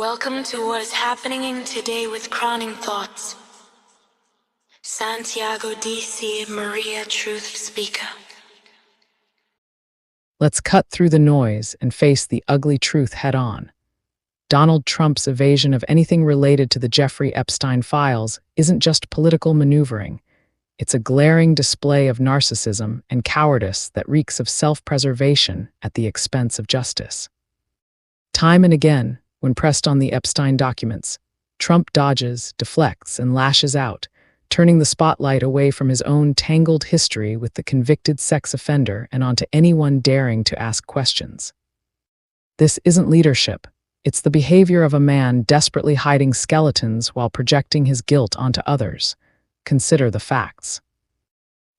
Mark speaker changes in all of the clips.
Speaker 1: Welcome to what is happening in today with Crowning Thoughts. Santiago DC Maria Truth Speaker.
Speaker 2: Let's cut through the noise and face the ugly truth head-on. Donald Trump's evasion of anything related to the Jeffrey Epstein files isn't just political maneuvering. It's a glaring display of narcissism and cowardice that reeks of self-preservation at the expense of justice. Time and again, when pressed on the Epstein documents, Trump dodges, deflects, and lashes out, turning the spotlight away from his own tangled history with the convicted sex offender and onto anyone daring to ask questions. This isn't leadership. It's the behavior of a man desperately hiding skeletons while projecting his guilt onto others. Consider the facts.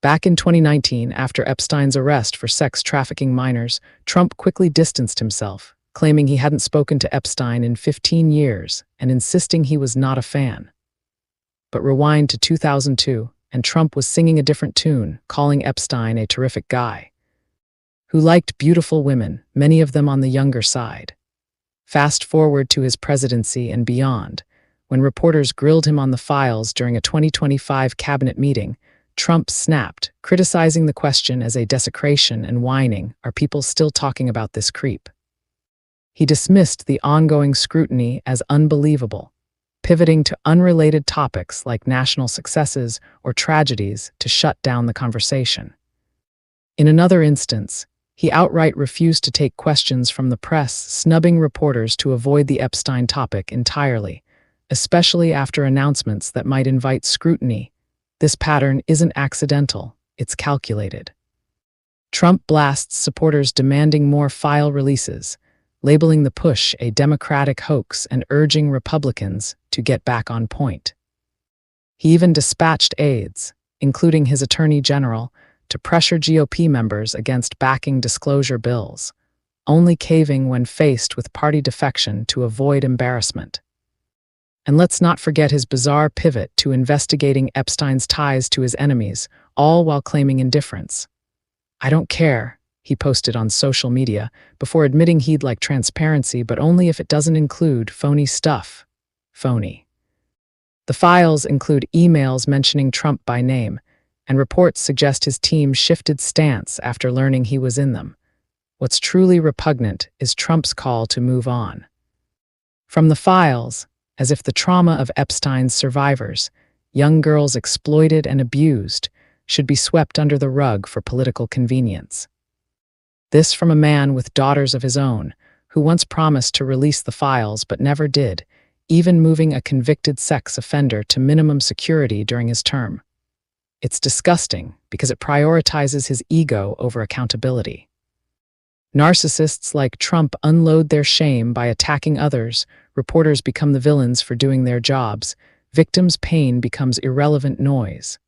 Speaker 2: Back in 2019, after Epstein's arrest for sex trafficking minors, Trump quickly distanced himself, claiming he hadn't spoken to Epstein in 15 years and insisting he was not a fan. But rewind to 2002, and Trump was singing a different tune, calling Epstein a terrific guy who liked beautiful women, many of them on the younger side. Fast forward to his presidency and beyond, when reporters grilled him on the files during a 2025 cabinet meeting, Trump snapped, criticizing the question as a desecration and whining, "Are people still talking about this creep?" He dismissed the ongoing scrutiny as unbelievable, pivoting to unrelated topics like national successes or tragedies to shut down the conversation. In another instance, he outright refused to take questions from the press, snubbing reporters to avoid the Epstein topic entirely, especially after announcements that might invite scrutiny. This pattern isn't accidental, it's calculated. Trump blasts supporters demanding more file releases, labeling the push a Democratic hoax and urging Republicans to get back on point. He even dispatched aides, including his attorney general, to pressure GOP members against backing disclosure bills, only caving when faced with party defection to avoid embarrassment. And let's not forget his bizarre pivot to investigating Epstein's ties to his enemies, all while claiming indifference. "I don't care," he posted on social media, before admitting he'd like transparency, but only if it doesn't include phony stuff. Phony. The files include emails mentioning Trump by name, and reports suggest his team shifted stance after learning he was in them. What's truly repugnant is Trump's call to move on from the files, as if the trauma of Epstein's survivors, young girls exploited and abused, should be swept under the rug for political convenience. This from a man with daughters of his own, who once promised to release the files but never did, even moving a convicted sex offender to minimum security during his term. It's disgusting because it prioritizes his ego over accountability. Narcissists like Trump unload their shame by attacking others, reporters become the villains for doing their jobs, victims' pain becomes irrelevant noise.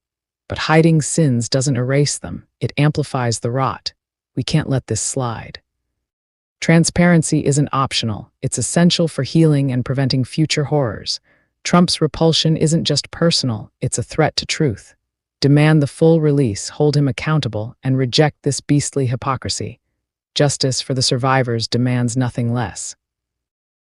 Speaker 2: But hiding sins doesn't erase them, it amplifies the rot. We can't let this slide. Transparency isn't optional, it's essential for healing and preventing future horrors. Trump's repulsion isn't just personal, it's a threat to truth. Demand the full release, hold him accountable, and reject this beastly hypocrisy. Justice for the survivors demands nothing less.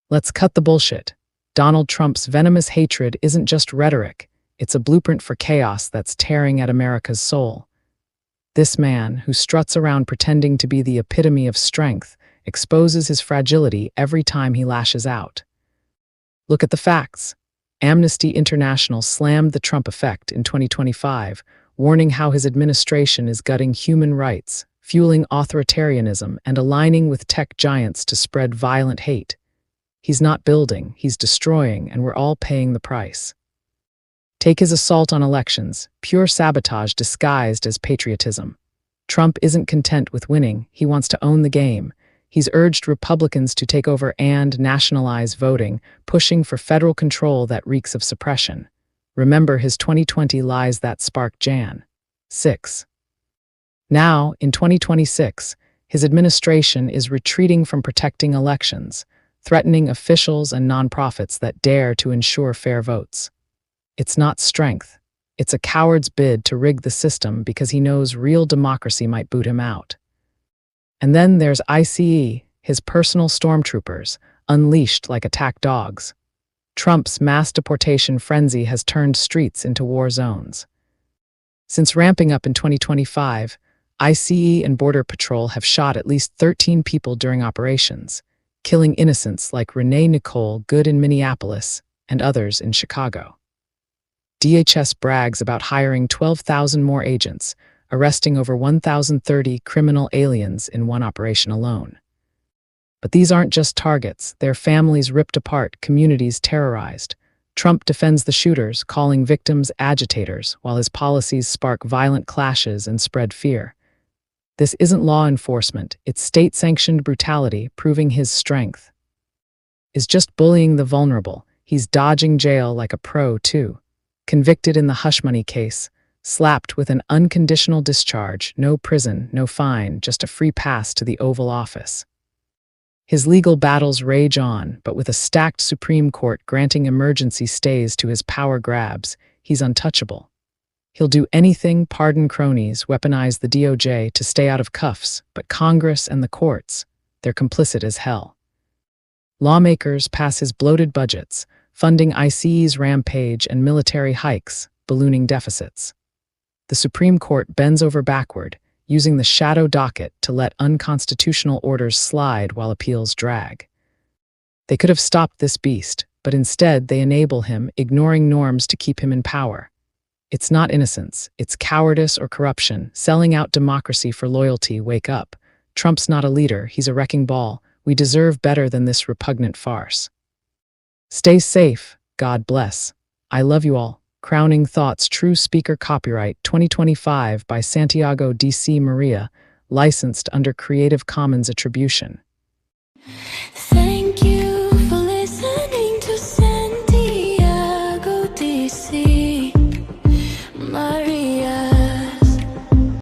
Speaker 2: Let's cut the bullshit. Donald Trump's venomous hatred isn't just rhetoric, it's a blueprint for chaos that's tearing at America's soul. This man, who struts around pretending to be the epitome of strength, exposes his fragility every time he lashes out. Look at the facts. Amnesty International slammed the Trump effect in 2025, warning how his administration is gutting human rights, fueling authoritarianism, and aligning with tech giants to spread violent hate. He's not building, he's destroying, and we're all paying the price. Take his assault on elections, pure sabotage disguised as patriotism. Trump isn't content with winning, he wants to own the game. He's urged Republicans to take over and nationalize voting, pushing for federal control that reeks of suppression. Remember his 2020 lies that sparked Jan. 6. Now, in 2026, his administration is retreating from protecting elections, threatening officials and nonprofits that dare to ensure fair votes. It's not strength. It's a coward's bid to rig the system because he knows real democracy might boot him out. And then there's ICE, his personal stormtroopers, unleashed like attack dogs. Trump's mass deportation frenzy has turned streets into war zones. Since ramping up in 2025, ICE and Border Patrol have shot at least 13 people during operations, killing innocents like Renee Nicole Good in Minneapolis and others in Chicago. DHS brags about hiring 12,000 more agents, arresting over 1,030 criminal aliens in one operation alone. But these aren't just targets, they're families ripped apart, communities terrorized. Trump defends the shooters, calling victims agitators, while his policies spark violent clashes and spread fear. This isn't law enforcement, it's state-sanctioned brutality, proving his strength. Is just bullying the vulnerable. He's dodging jail like a pro, too. Convicted in the hush money case, slapped with an unconditional discharge, no prison, no fine, just a free pass to the Oval Office. His legal battles rage on, but with a stacked Supreme Court granting emergency stays to his power grabs, he's untouchable. He'll do anything, pardon cronies, weaponize the DOJ to stay out of cuffs, but Congress and the courts, they're complicit as hell. Lawmakers pass his bloated budgets, funding ICE's rampage and military hikes, ballooning deficits. The Supreme Court bends over backward, using the shadow docket to let unconstitutional orders slide while appeals drag. They could have stopped this beast, but instead they enable him, ignoring norms to keep him in power. It's not innocence, it's cowardice or corruption, selling out democracy for loyalty. Wake up. Trump's not a leader, he's a wrecking ball. We deserve better than this repugnant farce. Stay safe, God bless. I love you all. Crowning Thoughts, True Speaker, copyright 2025 by Santiago D.C. Maria, licensed under Creative Commons Attribution.
Speaker 1: Thank you for listening to Santiago, DC.